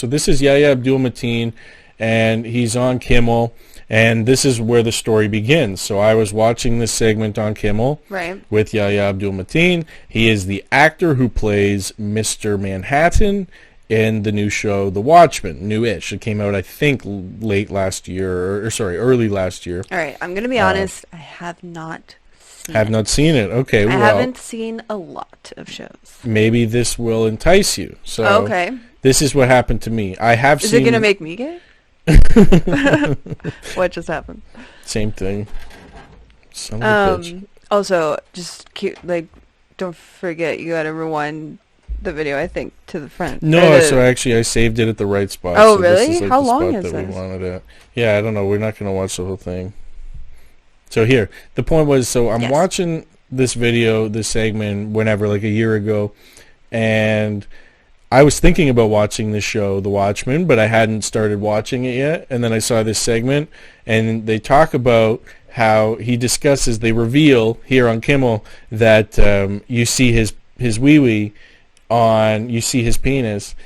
So this is Yahya Abdul-Mateen, and he's on Kimmel, and this is where the story begins. So I was watching this segment on Kimmel with Yahya Abdul-Mateen. He is the actor who plays Mr. Manhattan in the new show The Watchmen, new-ish. It came out, I think, early last year. All right, I'm going to be honest. I have not seen it. Okay, I haven't seen a lot of shows. Maybe this will entice you. So this is what happened to me. Is it going to make me gay? What just happened? Same thing. Son of a bitch. Also, just don't forget, you got to rewind the video, I think, to the front. No, so actually I saved it at the right spot. Oh, so really? This is How the long spot is that this? we wanted it. Yeah, I don't know. We're not going to watch the whole thing. So here, the point was, so I'm watching this video, this segment, whenever, like a year ago, and I was thinking about watching this show, The Watchmen, but I hadn't started watching it yet, and then I saw this segment, and they talk about how they reveal here on Kimmel that you see his wee-wee you see his penis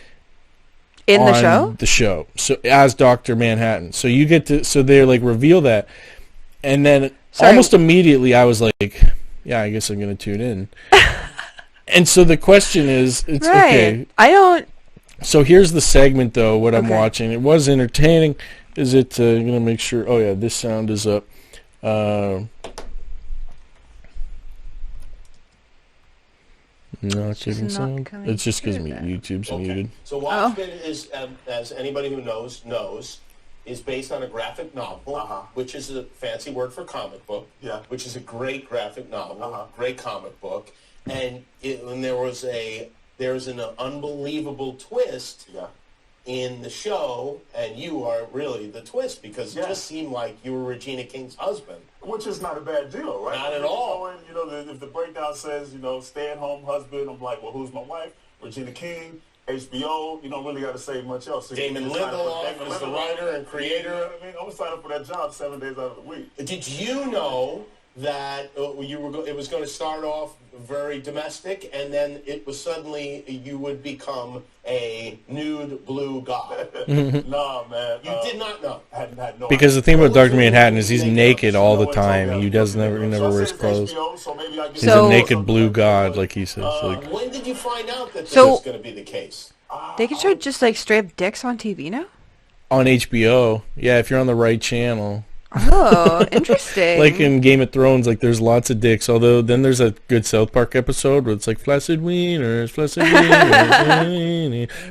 in the show, so as Dr. Manhattan. So you get to, so they reveal that, and then almost immediately I was like, yeah, I guess I'm going to tune in. And so the question is, okay. So here's the segment, though, what I'm watching. It was entertaining. Is it, I'm going to make sure, oh yeah, this sound is up. No, it's taking sound. It's just because YouTube's muted. So Watchmen is, as anybody who knows, is based on a graphic novel, which is a fancy word for comic book, which is a great graphic novel, great comic book, and there was an unbelievable twist in the show, and you are really the twist, because it just seemed like you were Regina King's husband. Which is not a bad deal, right? Not at all. If the breakdown says, stay-at-home husband, I'm like, well, who's my wife? Regina King, HBO, you don't really got to say much else. So Damon Lindelof is the writer and creator. You know what I mean? I'm going to sign up for that job 7 days out of the week. Did you know that it was going to start off very domestic, and then it was suddenly you would become a nude blue god? Nah, man. You did not know. Had no because idea. the thing about Dr. Manhattan is he's naked all the time. He never wears clothes. He's a naked blue god, like he says. When did you find out that this was going to be the case? They can show just straight up dicks on TV now? On HBO. Yeah, if you're on the right channel. Oh, interesting. Like in Game of Thrones, there's lots of dicks. Although then there's a good South Park episode where it's flaccid wieners,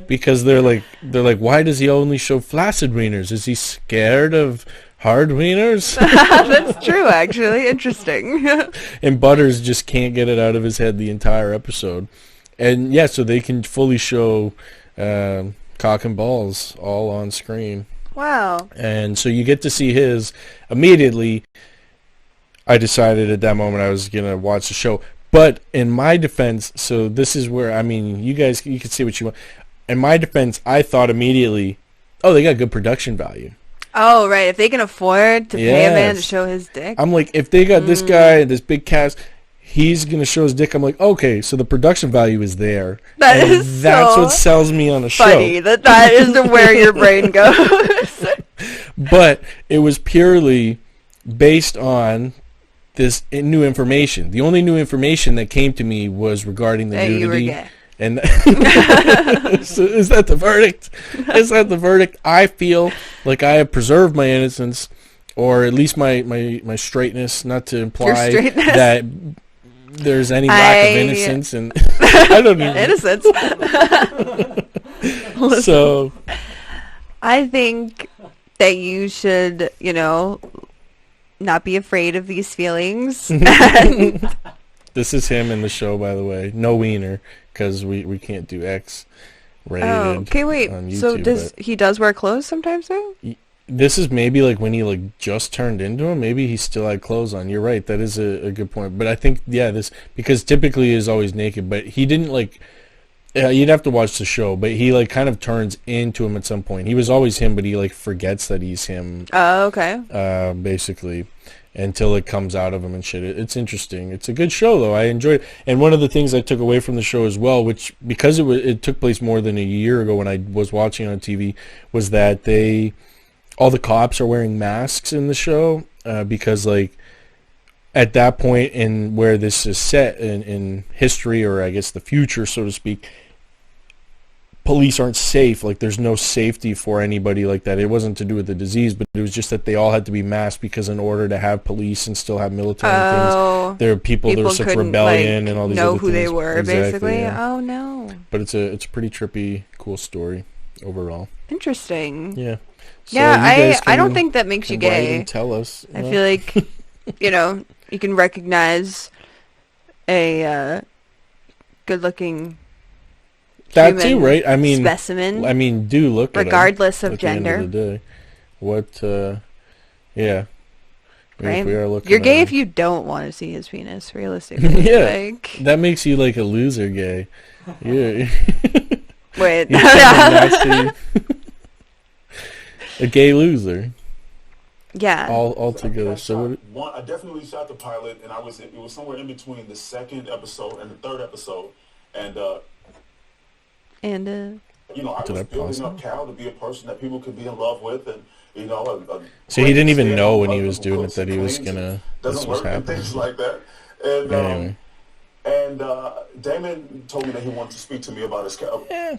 because they're like, why does he only show flaccid wieners? Is he scared of hard wieners? That's true, actually. Interesting. And Butters just can't get it out of his head the entire episode. And yeah, so they can fully show cock and balls all on screen. Wow. And so you get to see his. Immediately, I decided at that moment I was going to watch the show. But in my defense, so this is where, you guys, you can say what you want. In my defense, I thought immediately, they got good production value. Oh, right. If they can afford to pay a man to show his dick. I'm like, if they got this guy, this big cast, he's going to show his dick. I'm like, okay, so the production value is there. That's what sells me on a show. Funny that is where your brain goes. But it was purely based on this new information. The only new information that came to me was regarding the nudity. You were gay. And so is that the verdict? Is that the verdict? I feel like I have preserved my innocence, or at least my straightness, not to imply that there's any lack of innocence, and I don't even innocence. So I think that you should, not be afraid of these feelings. This is him in the show, by the way. No wiener, because we can't do X rated. Oh, okay, wait. On YouTube, so he does wear clothes sometimes, though? This is maybe when he just turned into him. Maybe he still had clothes on. You're right. That is a good point. But I think this, because typically he's always naked, but he didn't you'd have to watch the show, but he kind of turns into him at some point. He was always him, but he forgets that he's him. Oh, okay. Basically, until it comes out of him and shit. It's interesting. It's a good show though. I enjoyed it. And one of the things I took away from the show as well, which because it took place more than a year ago when I was watching on TV, was that all the cops are wearing masks in the show because like at that point in where this is set in history, or I guess the future, so to speak, police aren't safe. Like there's no safety for anybody like that. It wasn't to do with the disease, but it was just that they all had to be masked because in order to have police and still have military things, there are people there was such rebellion like, and all these know other who things. they were, exactly, basically. Yeah. Oh no. But it's a pretty trippy, cool story overall. Interesting. Yeah. So yeah, I don't think that makes you gay. And tell us. I feel like you can recognize a good-looking that too, right? I mean, specimen. I mean, do look at regardless of at gender. The end of the day. What? Yeah. Right? We are looking You're gay at if you don't want to see his penis. Realistically, yeah. Like, that makes you like a loser gay. Yeah. Wait. A gay loser. Yeah. All together. So I definitely shot the pilot, and it was somewhere in between the second episode and the third episode, and I was building up Cal to be a person that people could be in love with, and so he didn't even know when he was doing it that he was gonna this was happening. Things like that, and Damon told me that he wanted to speak to me about his character. Yeah.